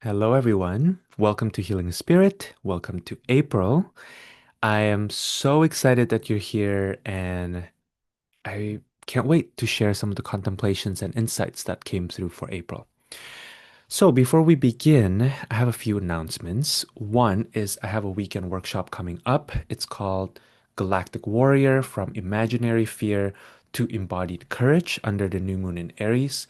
Hello, everyone. Welcome to Healing Spirit. Welcome to April. I am so excited that you're here, and I can't wait to share some of the contemplations and insights that came through for April. So, before we begin, I have a few announcements. One is I have a weekend workshop coming up. It's called Galactic Warrior from Imaginary Fear to Embodied Courage under the new moon in Aries.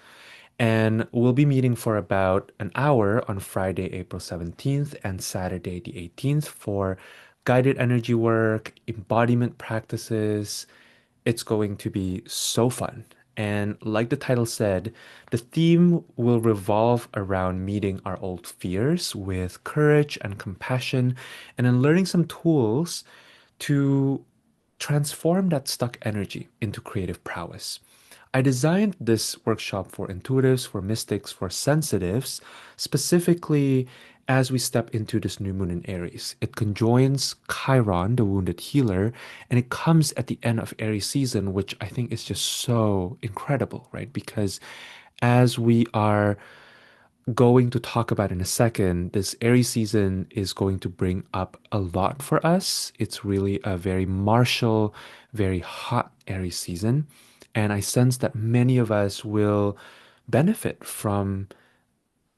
And we'll be meeting for about an hour on Friday, April 17th and Saturday, the 18th for guided energy work, embodiment practices. It's going to be so fun. And like the title said, the theme will revolve around meeting our old fears with courage and compassion, and then learning some tools to transform that stuck energy into creative prowess. I designed this workshop for intuitives, for mystics, for sensitives, specifically as we step into this new moon in Aries. It conjoins Chiron, the wounded healer, and it comes at the end of Aries season, which I think is just so incredible, right? Because as we are going to talk about in a second, this Aries season is going to bring up a lot for us. It's really a very martial, very hot Aries season. And I sense that many of us will benefit from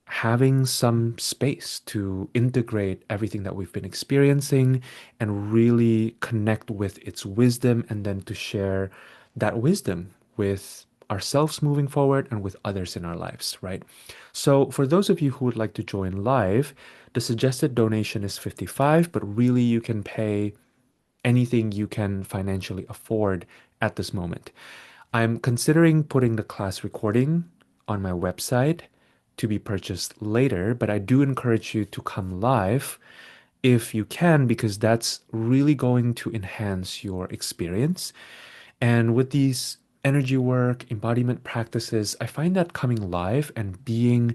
having some space to integrate everything that we've been experiencing and really connect with its wisdom, and then to share that wisdom with ourselves moving forward and with others in our lives, right? So, for those of you who would like to join live, the suggested donation is 55, but really you can pay anything you can financially afford at this moment. I'm considering putting the class recording on my website to be purchased later, but I do encourage you to come live if you can, because that's really going to enhance your experience. And with these energy work, embodiment practices, I find that coming live and being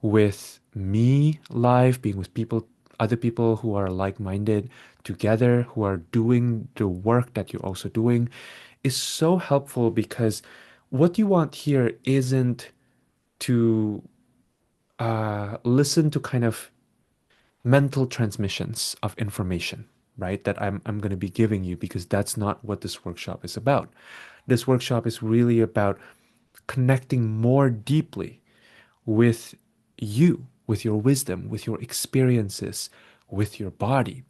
with me live, being with people, other people who are like minded together, who are doing the work that you're also doing, is so helpful because what you want here isn't to listen to kind of mental transmissions of information, right? That I'm going to be giving you, because that's not what this workshop is about. This workshop is really about connecting more deeply with you, with your wisdom, with your experiences, with your body,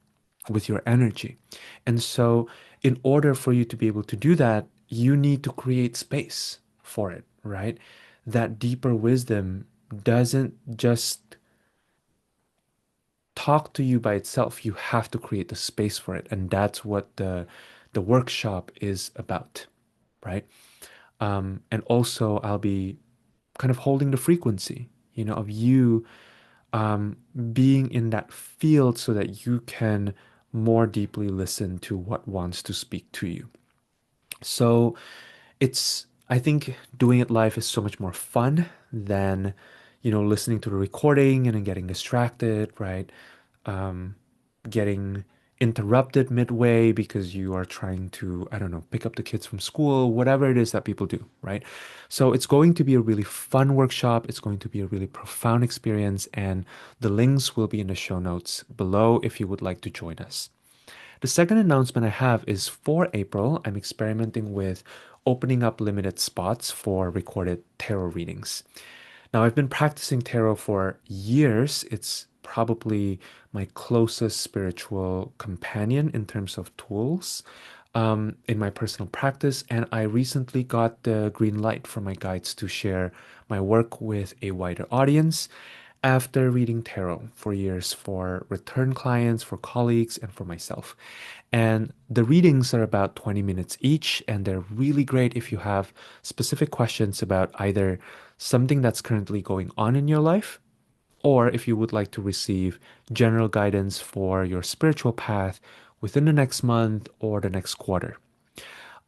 with your energy. And so, in order for you to be able to do that, you need to create space for it, right? That deeper wisdom doesn't just talk to you by itself. You have to create the space for it. And that's what the workshop is about, right? And also, I'll be kind of holding the frequency, of you being in that field so that you can more deeply listen to what wants to speak to you. So I think doing it live is so much more fun than, listening to the recording and then getting distracted, right? Um, Getting interrupted midway because you are trying to, I don't know, pick up the kids from school, whatever it is that people do, right? So it's going to be a really fun workshop. It's going to be a really profound experience, and the links will be in the show notes below if you would like to join us. The second announcement I have is for April, I'm experimenting with opening up limited spots for recorded tarot readings. Now, I've been practicing tarot for years. It's probably my closest spiritual companion in terms of tools in my personal practice. And I recently got the green light from my guides to share my work with a wider audience after reading tarot for years for return clients, for colleagues, and for myself. And the readings are about 20 minutes each, and they're really great if you have specific questions about either something that's currently going on in your life, or if you would like to receive general guidance for your spiritual path within the next month or the next quarter.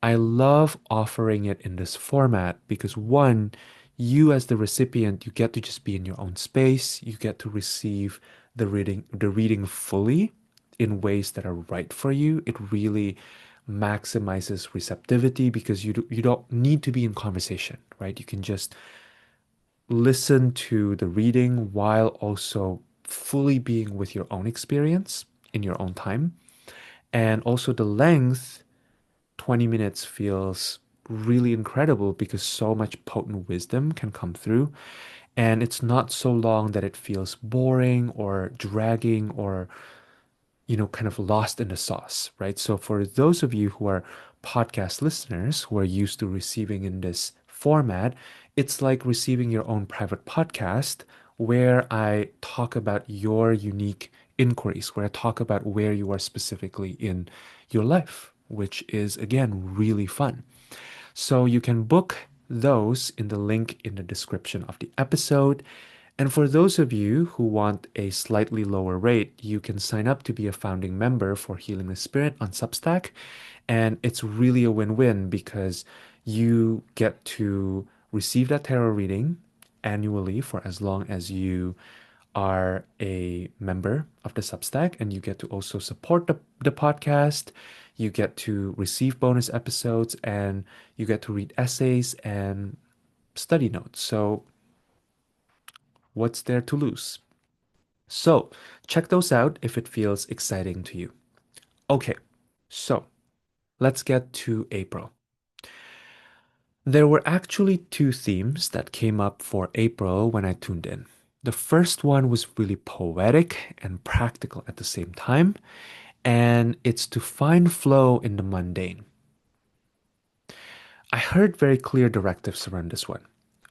I love offering it in this format because, one, you as the recipient, you get to just be in your own space. You get to receive the reading fully in ways that are right for you. It really maximizes receptivity because you don't need to be in conversation, right? You can just listen to the reading while also fully being with your own experience in your own time. And also the length, 20 minutes feels really incredible because so much potent wisdom can come through. And it's not so long that it feels boring or dragging or kind of lost in the sauce, right? So for those of you who are podcast listeners who are used to receiving in this format, it's like receiving your own private podcast where I talk about your unique inquiries, where I talk about where you are specifically in your life, which is again really fun. So you can book those in the link in the description of the episode. And for those of you who want a slightly lower rate, you can sign up to be a founding member for Healing the Spirit on Substack. And it's really a win-win because you get to receive that tarot reading annually for as long as you are a member of the Substack, and you get to also support the podcast. You get to receive bonus episodes and you get to read essays and study notes. So, what's there to lose? So, check those out if it feels exciting to you. Okay, so let's get to April. There were actually two themes that came up for April when I tuned in. The first one was really poetic and practical at the same time, and it's to find flow in the mundane. I heard very clear directives around this one.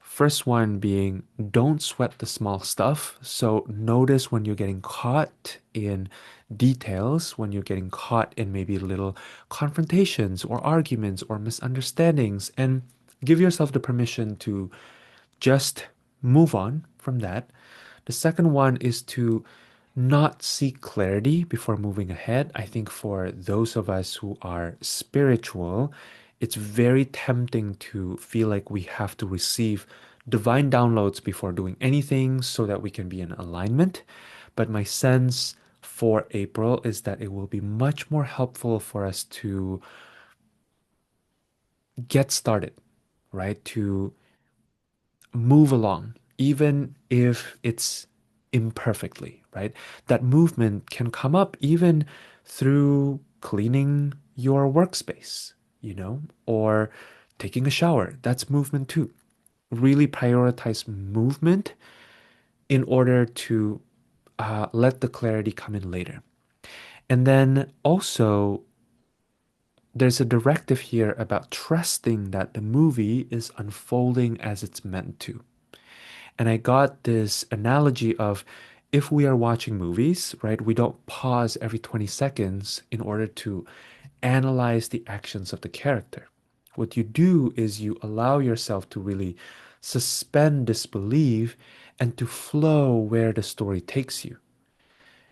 First one being don't sweat the small stuff. So notice when you're getting caught in details, when you're getting caught in maybe little confrontations or arguments or misunderstandings, and give yourself the permission to just move on from that. The second one is to not seek clarity before moving ahead. I think for those of us who are spiritual, it's very tempting to feel like we have to receive divine downloads before doing anything so that we can be in alignment. But my sense for April is that it will be much more helpful for us to get started, right? To move along, even if it's imperfectly, right? That movement can come up even through cleaning your workspace, or taking a shower. That's movement too. Really prioritize movement in order to let the clarity come in later. And then also, there's a directive here about trusting that the movie is unfolding as it's meant to. And I got this analogy of if we are watching movies, right, we don't pause every 20 seconds in order to analyze the actions of the character. What you do is you allow yourself to really suspend disbelief and to flow where the story takes you.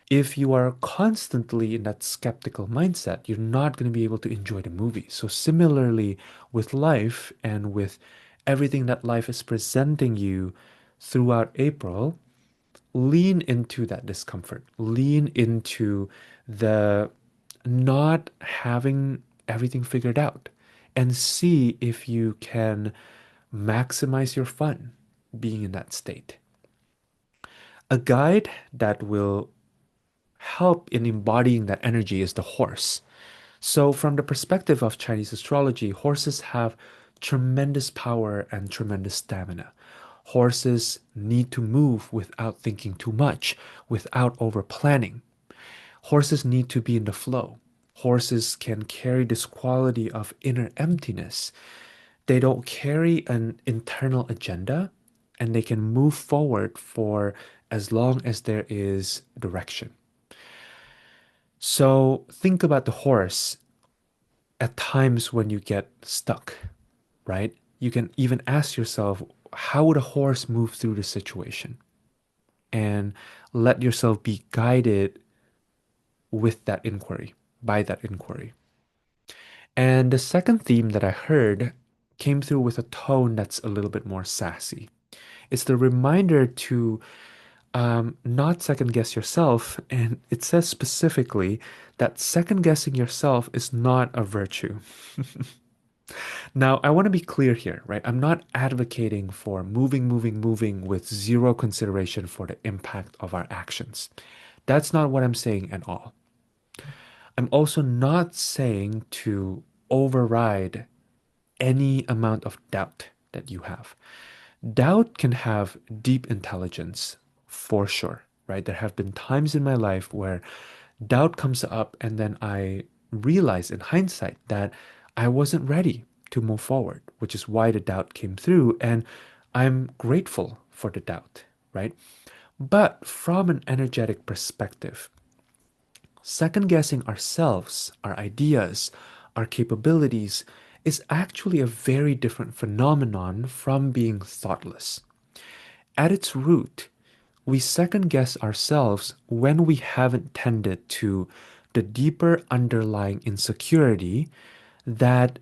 If you are constantly in that skeptical mindset, you're not going to be able to enjoy the movie. So, similarly with life and with everything that life is presenting you throughout April, lean into that discomfort, lean into the not having everything figured out, and see if you can maximize your fun being in that state. A guide that will help in embodying that energy is the horse. So, from the perspective of Chinese astrology, horses have tremendous power and tremendous stamina. Horses need to move without thinking too much, without over planning. Horses need to be in the flow. Horses can carry this quality of inner emptiness. They don't carry an internal agenda and they can move forward for as long as there is direction. So think about the horse at times when you get stuck, right? You can even ask yourself, how would a horse move through the situation? And let yourself be guided with that inquiry, by that inquiry. And the second theme that I heard came through with a tone that's a little bit more sassy. It's the reminder to not second guess yourself. And it says specifically that second guessing yourself is not a virtue. Now, I want to be clear here, right? I'm not advocating for moving with zero consideration for the impact of our actions. That's not what I'm saying at all. I'm also not saying to override any amount of doubt that you have. Doubt can have deep intelligence for sure, right? There have been times in my life where doubt comes up, and then I realize in hindsight that I wasn't ready to move forward, which is why the doubt came through. And I'm grateful for the doubt, right? But from an energetic perspective, second guessing ourselves, our ideas, our capabilities is actually a very different phenomenon from being thoughtless. At its root, we second guess ourselves when we haven't tended to the deeper underlying insecurity that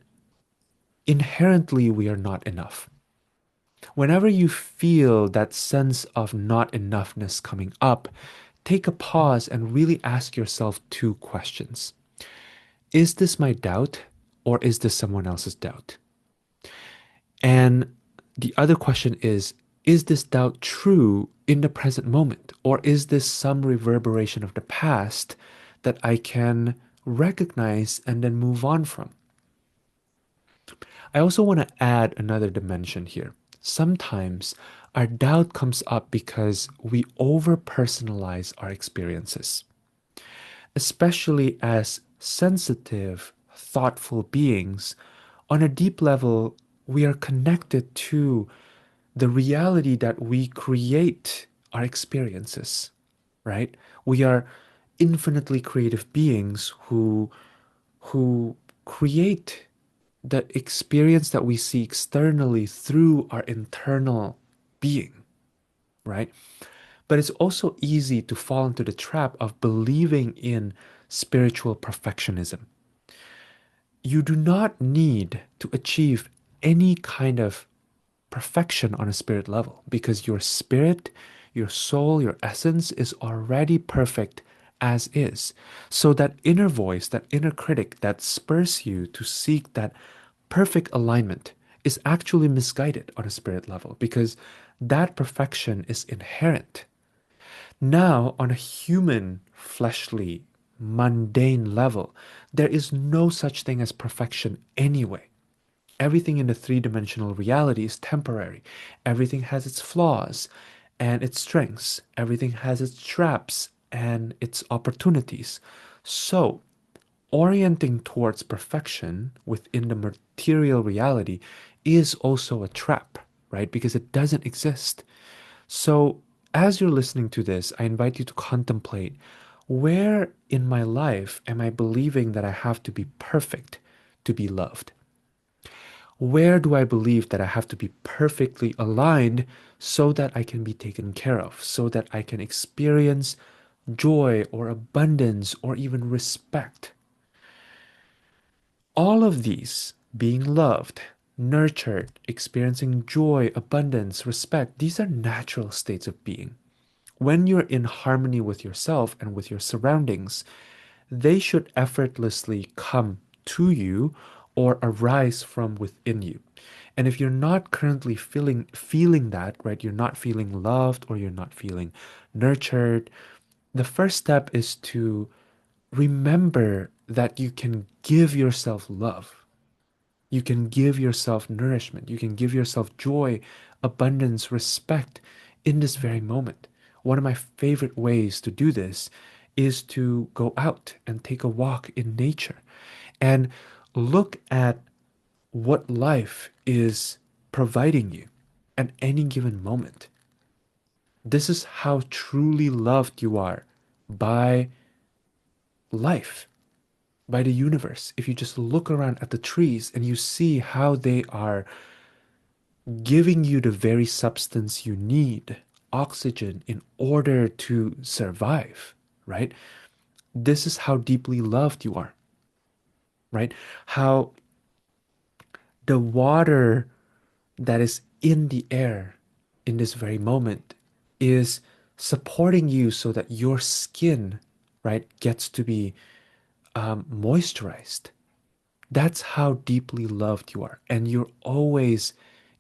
inherently we are not enough. Whenever you feel that sense of not enoughness coming up, take a pause and really ask yourself two questions. Is this my doubt, or is this someone else's doubt? And the other question is this doubt true in the present moment? Or is this some reverberation of the past that I can recognize and then move on from? I also want to add another dimension here. Sometimes our doubt comes up because we over personalize our experiences, especially as sensitive, thoughtful beings. On a deep level, we are connected to the reality that we create our experiences, right? We are infinitely creative beings who create the experience that we see externally through our internal being, right? But it's also easy to fall into the trap of believing in spiritual perfectionism. You do not need to achieve any kind of perfection on a spirit level because your spirit, your soul, your essence is already perfect as is. So that inner voice, that inner critic that spurs you to seek that perfect alignment is actually misguided on a spirit level because that perfection is inherent. Now, on a human, fleshly, mundane level, there is no such thing as perfection anyway. Everything in the three-dimensional reality is temporary. Everything has its flaws and its strengths. Everything has its traps and its opportunities. So, orienting towards perfection within the material reality is also a trap, right? Because it doesn't exist. So, as you're listening to this, I invite you to contemplate, where in my life am I believing that I have to be perfect to be loved? Where do I believe that I have to be perfectly aligned so that I can be taken care of, so that I can experience joy or abundance or even respect? All of these, being loved, nurtured, experiencing joy, abundance, respect, these are natural states of being. When you're in harmony with yourself and with your surroundings, they should effortlessly come to you or arise from within you. And if you're not currently feeling that, right, you're not feeling loved or you're not feeling nurtured, the first step is to remember that you can give yourself love. You can give yourself nourishment. You can give yourself joy, abundance, respect in this very moment. One of my favorite ways to do this is to go out and take a walk in nature and look at what life is providing you at any given moment. This is how truly loved you are by life, by the universe. If you just look around at the trees and you see how they are giving you the very substance you need, oxygen, in order to survive, right? This is how deeply loved you are, right? How the water that is in the air in this very moment is supporting you so that your skin, right, gets to be moisturized. That's how deeply loved you are. And you're always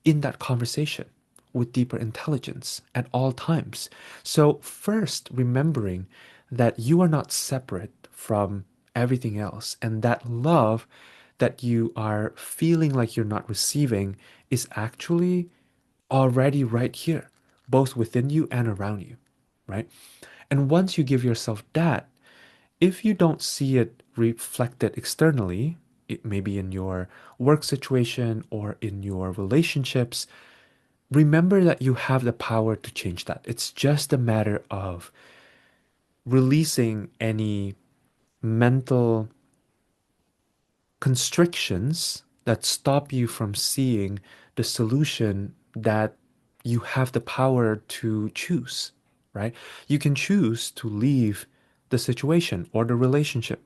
in that conversation with deeper intelligence at all times. So, first, remembering that you are not separate from everything else, and that love that you are feeling like you're not receiving is actually already right here, both within you and around you, right? And once you give yourself that, if you don't see it reflected externally, it may be in your work situation or in your relationships, remember that you have the power to change that. It's just a matter of releasing any mental constrictions that stop you from seeing the solution that you have the power to choose, right? You can choose to leave the situation or the relationship,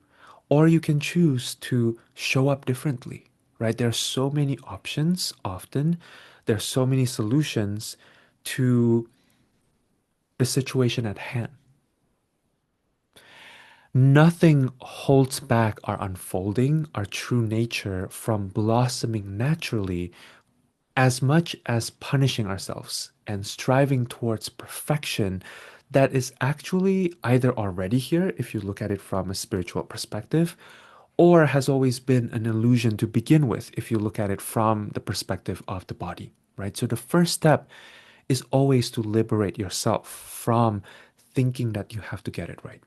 or you can choose to show up differently, right? There are so many options often, there are so many solutions to the situation at hand. Nothing holds back our unfolding, our true nature from blossoming naturally as much as punishing ourselves and striving towards perfection that is actually either already here, if you look at it from a spiritual perspective, or has always been an illusion to begin with, if you look at it from the perspective of the body, right? So the first step is always to liberate yourself from thinking that you have to get it right.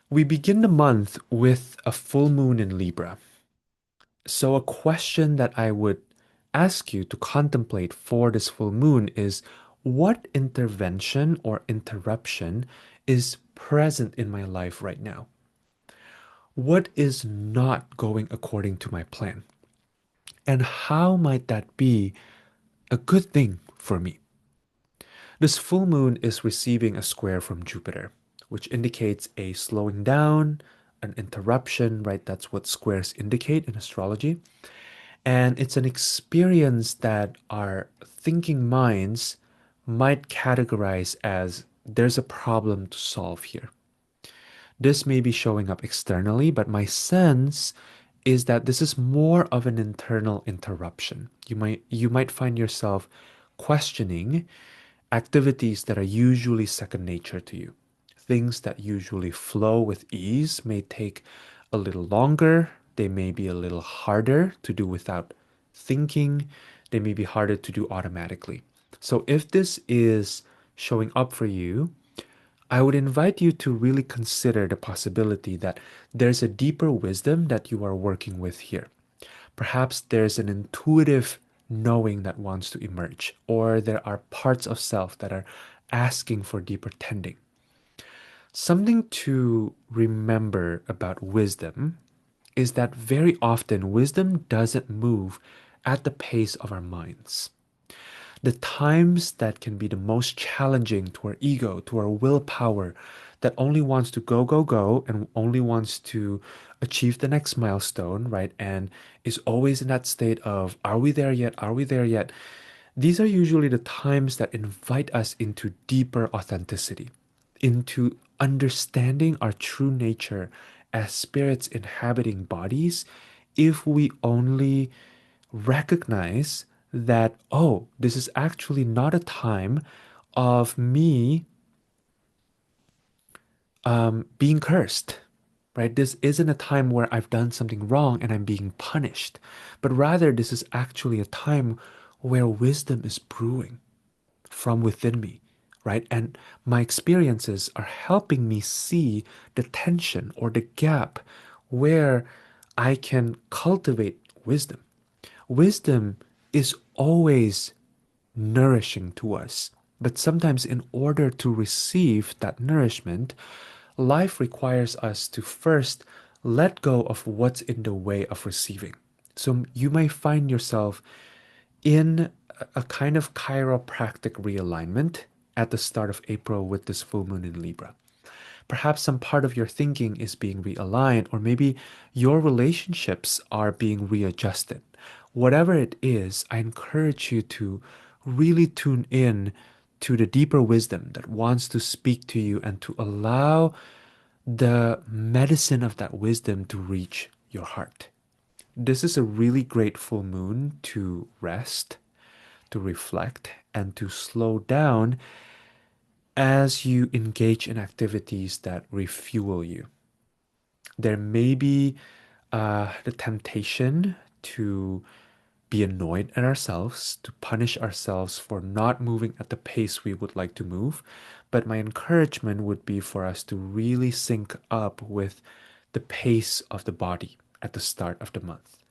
We begin the month with a full moon in Libra. So, a question that I would ask you to contemplate for this full moon is what intervention or interruption is present in my life right now? What is not going according to my plan? And how might that be a good thing for me? This full moon is receiving a square from Jupiter, which indicates a slowing down, an interruption, right? That's what squares indicate in astrology. And it's an experience that our thinking minds might categorize as there's a problem to solve here. This may be showing up externally, but my sense is that this is more of an internal interruption. You might find yourself questioning activities that are usually second nature to you. Things that usually flow with ease may take a little longer. They may be a little harder to do without thinking. They may be harder to do automatically. So, if this is showing up for you, I would invite you to really consider the possibility that there's a deeper wisdom that you are working with here. Perhaps there's an intuitive knowing that wants to emerge, or there are parts of self that are asking for deeper tending. Something to remember about wisdom is that very often wisdom doesn't move at the pace of our minds. The times that can be the most challenging to our ego, to our willpower, that only wants to go, go, go, and only wants to achieve the next milestone, right? And is always in that state of, are we there yet? Are we there yet? These are usually the times that invite us into deeper authenticity, into understanding our true nature as spirits inhabiting bodies, if we only recognize that, oh, this is actually not a time of me being cursed, right? This isn't a time where I've done something wrong and I'm being punished, but rather this is actually a time where wisdom is brewing from within me, right? And my experiences are helping me see the tension or the gap where I can cultivate wisdom. Wisdom is always nourishing to us. But sometimes, in order to receive that nourishment, life requires us to first let go of what's in the way of receiving. So you may find yourself in a kind of chiropractic realignment at the start of April with this full moon in Libra. Perhaps some part of your thinking is being realigned, or maybe your relationships are being readjusted. Whatever it is, I encourage you to really tune in to the deeper wisdom that wants to speak to you and to allow the medicine of that wisdom to reach your heart. This is a really great full moon to rest, to reflect, and to slow down as you engage in activities that refuel you. There may be the temptation to be annoyed at ourselves, to punish ourselves for not moving at the pace we would like to move. But my encouragement would be for us to really sync up with the pace of the body at the start of the month.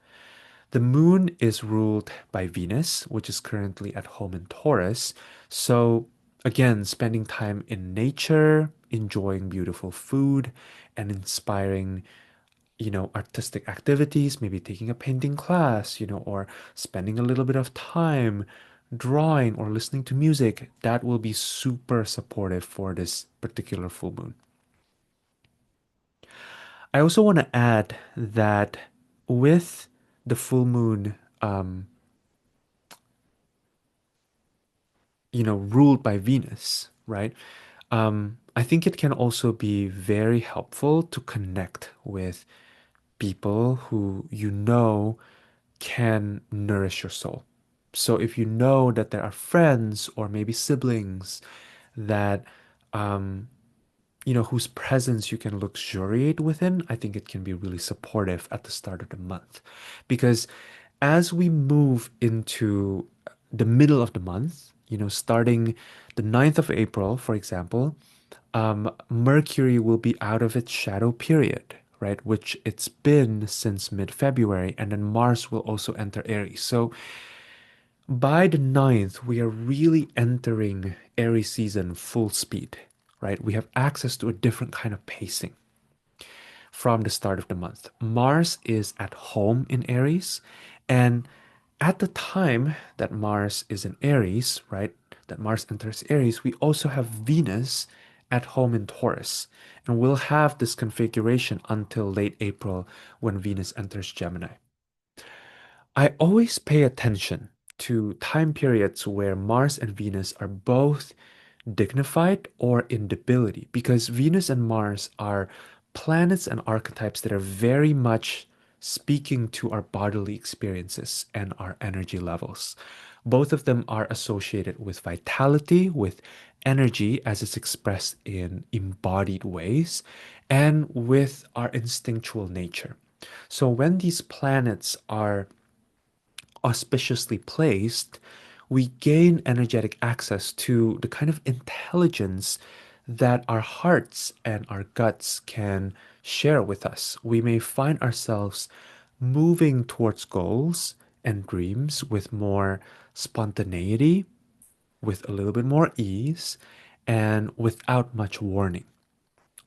The moon is ruled by Venus, which is currently at home in Taurus. So, again, spending time in nature, enjoying beautiful food, and inspiring, artistic activities, maybe taking a painting class, or spending a little bit of time drawing or listening to music, that will be super supportive for this particular full moon. I also want to add that with the full moon, ruled by Venus, right? I think it can also be very helpful to connect with people who can nourish your soul. So if you know that there are friends or maybe siblings that whose presence you can luxuriate within, I think it can be really supportive at the start of the month. Because as we move into the middle of the month, starting the 9th of April, for example, Mercury will be out of its shadow period, right? Which it's been since mid-February, and then Mars will also enter Aries. So by the 9th, we are really entering Aries season full speed, right? We have access to a different kind of pacing from the start of the month. Mars is at home in Aries, and at the time that Mars is in Aries, right? That Mars enters Aries, we also have Venus at home in Taurus. And we'll have this configuration until late April when Venus enters Gemini. I always pay attention to time periods where Mars and Venus are both dignified or in debility because Venus and Mars are planets and archetypes that are very much speaking to our bodily experiences and our energy levels. Both of them are associated with vitality, with energy as it's expressed in embodied ways, and with our instinctual nature. So when these planets are auspiciously placed, we gain energetic access to the kind of intelligence that our hearts and our guts can share with us. We may find ourselves moving towards goals and dreams with more spontaneity, with a little bit more ease, and without much warning.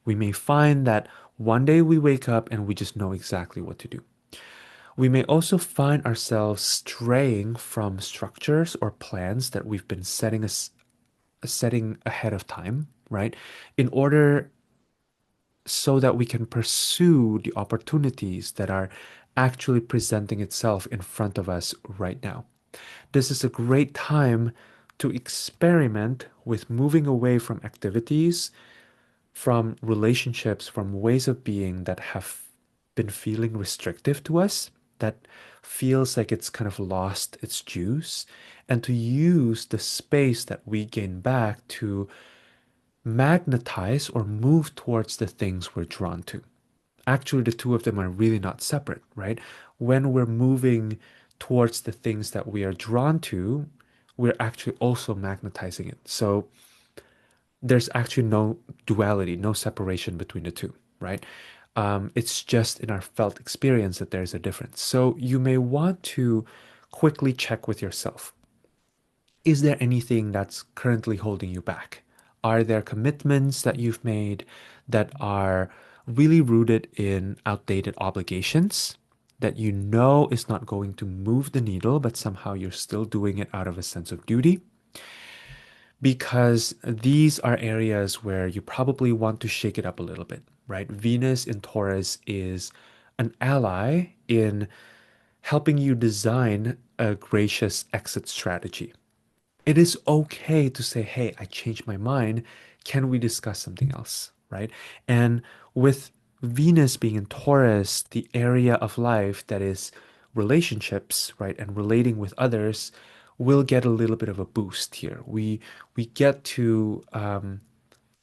We may find that one day we wake up and we just know exactly what to do. We may also find ourselves straying from structures or plans that we've been setting ahead of time, right? In order so that we can pursue the opportunities that are actually presenting itself in front of us right now. This is a great time to experiment with moving away from activities, from relationships, from ways of being that have been feeling restrictive to us, that feels like it's kind of lost its juice, and to use the space that we gain back to magnetize or move towards the things we're drawn to. Actually, the two of them are really not separate, right? When we're moving towards the things that we are drawn to, we're actually also magnetizing it. So there's actually no duality, no separation between the two, right? It's just in our felt experience that there's a difference. So you may want to quickly check with yourself. Is there anything that's currently holding you back? Are there commitments that you've made that are really rooted in outdated obligations that you know is not going to move the needle, but somehow you're still doing it out of a sense of duty? Because these are areas where you probably want to shake it up a little bit, right? Venus in Taurus is an ally in helping you design a gracious exit strategy. It is okay to say, hey, I changed my mind. Can we discuss something else? Right. And with Venus being in Taurus, the area of life that is relationships, right, and relating with others, will get a little bit of a boost here. We get to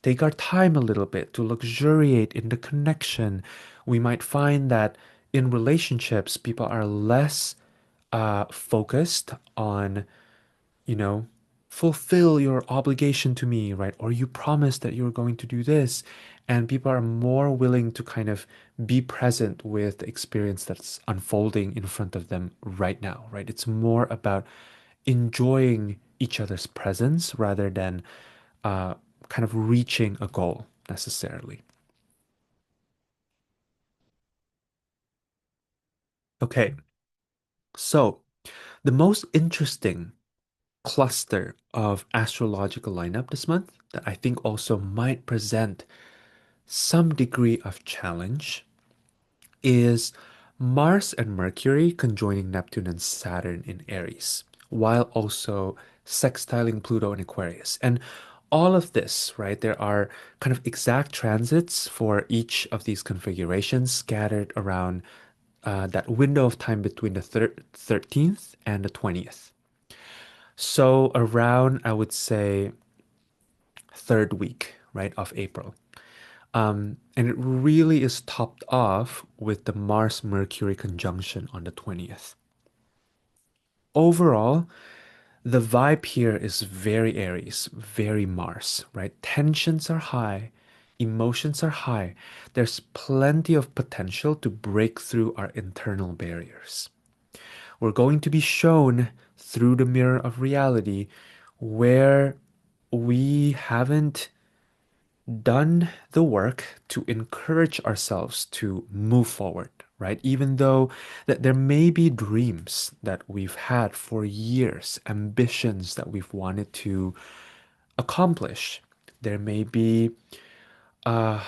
take our time a little bit to luxuriate in the connection. We might find that in relationships, people are less focused on, you know, fulfill your obligation to me, right? Or you promised that you were going to do this. And people are more willing to kind of be present with the experience that's unfolding in front of them right now, right? It's more about enjoying each other's presence rather than uh, kind of reaching a goal necessarily. Okay, so the most interesting cluster of astrological lineup this month that I think also might present some degree of challenge is Mars and Mercury conjoining Neptune and Saturn in Aries, while also sextiling Pluto in Aquarius. And all of this, right, there are kind of exact transits for each of these configurations scattered around that window of time between the 13th and the 20th. So around, I would say, third week, right, of April. And it really is topped off with the Mars Mercury conjunction on the 20th. Overall, the vibe here is very Aries, very Mars, right? Tensions are high, emotions are high. There's plenty of potential to break through our internal barriers. We're going to be shown through the mirror of reality where we haven't done the work to encourage ourselves to move forward, right? Even though that there may be dreams that we've had for years, ambitions that we've wanted to accomplish. There may be uh,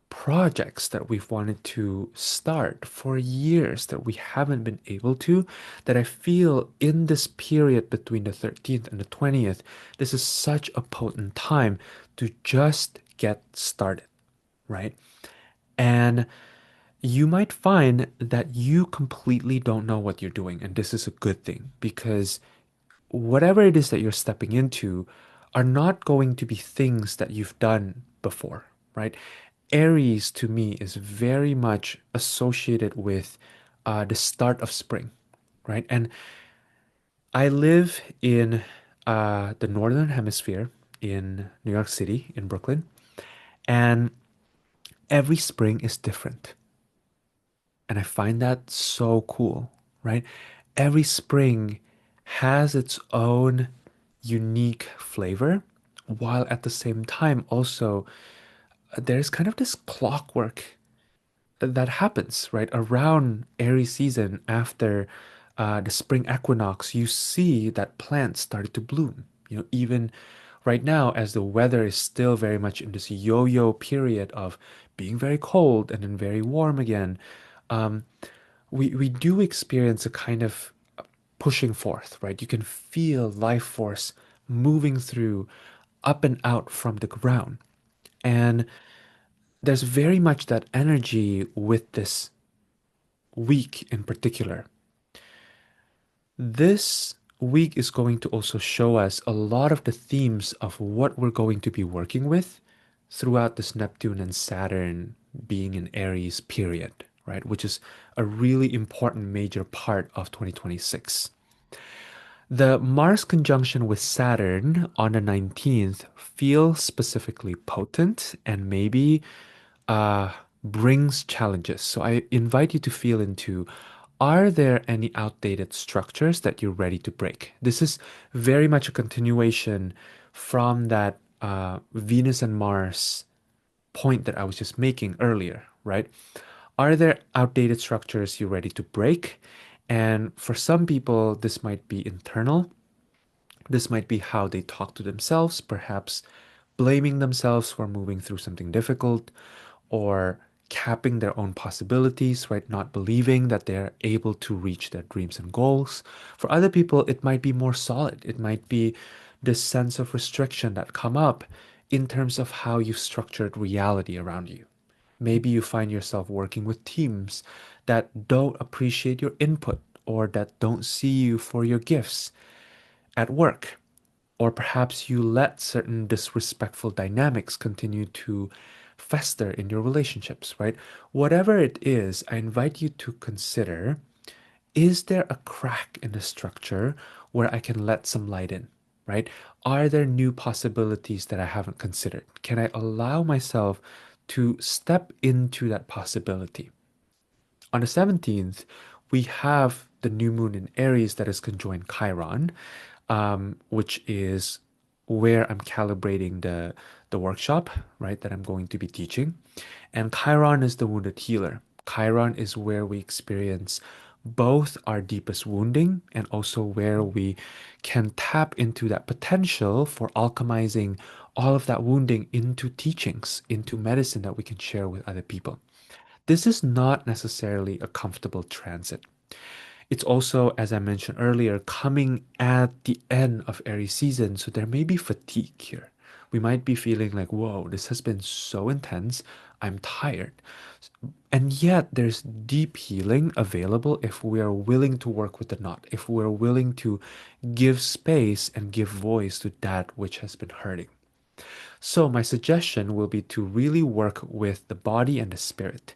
projects that we've wanted to start for years that we haven't been able to, that I feel in this period between the 13th and the 20th, this is such a potent time to just get started, right? And you might find that you completely don't know what you're doing, and this is a good thing because whatever it is that you're stepping into are not going to be things that you've done before, right? Aries to me is very much associated with the start of spring, right? And I live in the northern hemisphere in New York City, in Brooklyn, and every spring is different. And I find that so cool, right? Every spring has its own unique flavor, while at the same time also there's kind of this clockwork that happens right around Aries season after the spring equinox. You see that plants started to bloom. You know, even right now, as the weather is still very much in this yo-yo period of being very cold and then very warm again, um, we do experience a kind of pushing forth, right? You can feel life force moving through up and out from the ground. And there's very much that energy with this week in particular. This week is going to also show us a lot of the themes of what we're going to be working with throughout this Neptune and Saturn being in Aries period, right? Which is a really important major part of 2026. The Mars conjunction with Saturn on the 19th feels specifically potent and maybe brings challenges. So I invite you to feel into, are there any outdated structures that you're ready to break? This is very much a continuation from that Venus and Mars point that I was just making earlier, right? Are there outdated structures you're ready to break? And for some people, this might be internal. This might be how they talk to themselves, perhaps blaming themselves for moving through something difficult or capping their own possibilities, right? Not believing that they're able to reach their dreams and goals. For other people, it might be more solid. It might be this sense of restriction that come up in terms of how you've structured reality around you. Maybe you find yourself working with teams that don't appreciate your input or that don't see you for your gifts at work. Or perhaps you let certain disrespectful dynamics continue to fester in your relationships, right? Whatever it is, I invite you to consider, is there a crack in the structure where I can let some light in, right? Are there new possibilities that I haven't considered? Can I allow myself to step into that possibility? On the 17th, we have the new moon in Aries that is conjoined Chiron, which is where I'm calibrating the workshop, right, that I'm going to be teaching. And Chiron is the wounded healer. Chiron is where we experience both our deepest wounding and also where we can tap into that potential for alchemizing all of that wounding into teachings, into medicine that we can share with other people. This is not necessarily a comfortable transit. It's also, as I mentioned earlier, coming at the end of Aries season, so there may be fatigue here. We might be feeling like, whoa, this has been so intense, I'm tired. And yet, there's deep healing available if we are willing to work with the knot, if we're willing to give space and give voice to that which has been hurting. So, my suggestion will be to really work with the body and the spirit.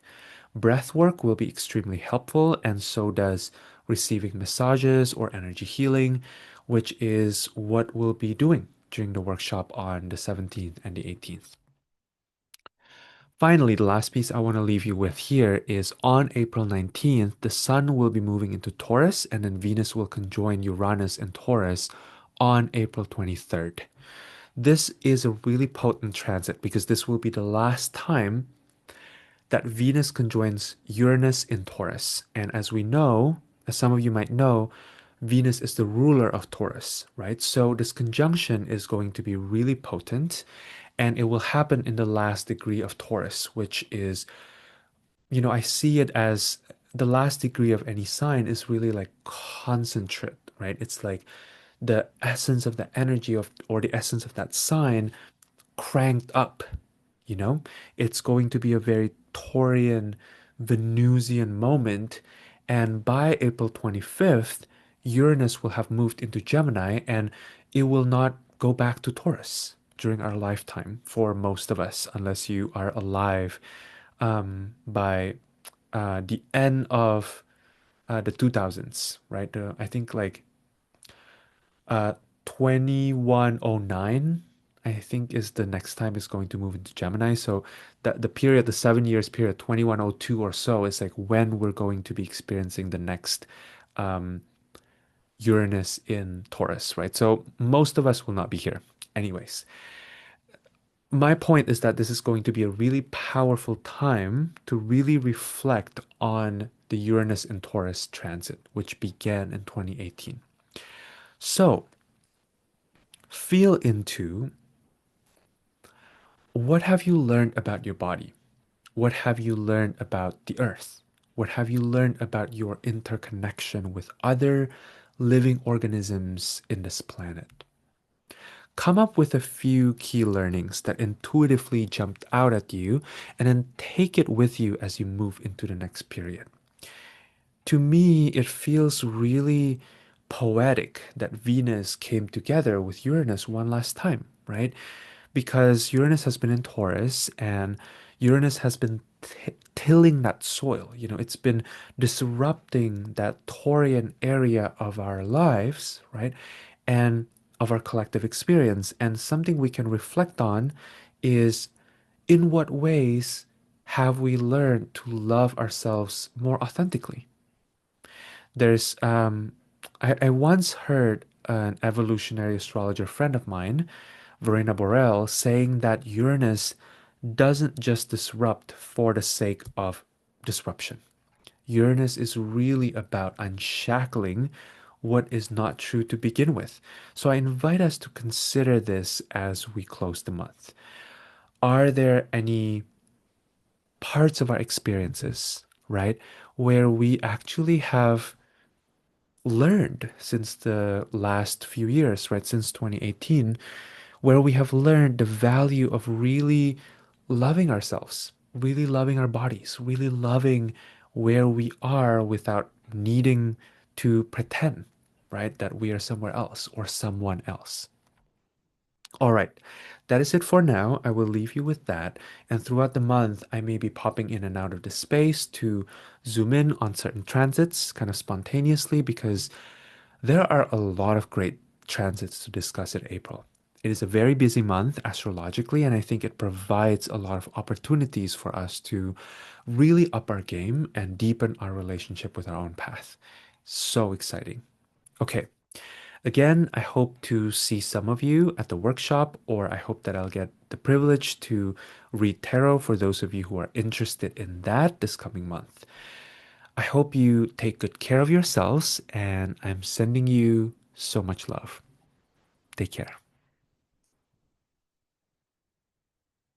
Breath work will be extremely helpful, and so does receiving massages or energy healing, which is what we'll be doing during the workshop on the 17th and the 18th. Finally, the last piece I want to leave you with here is on April 19th, the Sun will be moving into Taurus, and then Venus will conjoin Uranus and Taurus on April 23rd. This is a really potent transit because this will be the last time that Venus conjoins Uranus in Taurus. And as we know, as some of you might know, Venus is the ruler of Taurus, right? So this conjunction is going to be really potent and it will happen in the last degree of Taurus, which is, I see it as the last degree of any sign is really like concentrate, right? It's like the essence of the energy of, or the essence of that sign cranked up, you know? It's going to be a very Taurian, Venusian moment. And by April 25th, Uranus will have moved into Gemini and it will not go back to Taurus during our lifetime for most of us, unless you are alive by the end of the 2000s, right? I think like uh, 2109, I think, is the next time it's going to move into Gemini. So that the period, the 7 years period, 2102 or so, is like when we're going to be experiencing the next um, Uranus in Taurus, right? So most of us will not be here. Anyways, my point is that this is going to be a really powerful time to really reflect on the Uranus and Taurus transit, which began in 2018. So, feel into what have you learned about your body? What have you learned about the earth? What have you learned about your interconnection with other living organisms in this planet? Come up with a few key learnings that intuitively jumped out at you and then take it with you as you move into the next period. To me, it feels really poetic that Venus came together with Uranus one last time, right? Because Uranus has been in Taurus and Uranus has been tilling that soil. It's been disrupting that Taurian area of our lives, right? And of our collective experience. And something we can reflect on is in what ways have we learned to love ourselves more authentically? There's I once heard an evolutionary astrologer friend of mine, Verena Borel, saying that Uranus doesn't just disrupt for the sake of disruption. Uranus is really about unshackling what is not true to begin with. So I invite us to consider this as we close the month. Are there any parts of our experiences, right, where we actually have learned since the last few years, right, since 2018, where we have learned the value of really loving ourselves, really loving our bodies, really loving where we are without needing to pretend, right, that we are somewhere else or someone else. All right, that is it for now. I will leave you with that. And throughout the month, I may be popping in and out of this space to zoom in on certain transits kind of spontaneously because there are a lot of great transits to discuss in April. It is a very busy month astrologically, and I think it provides a lot of opportunities for us to really up our game and deepen our relationship with our own path. So exciting. Okay, again, I hope to see some of you at the workshop, or I hope that I'll get the privilege to read tarot for those of you who are interested in that this coming month. I hope you take good care of yourselves, and I'm sending you so much love. Take care.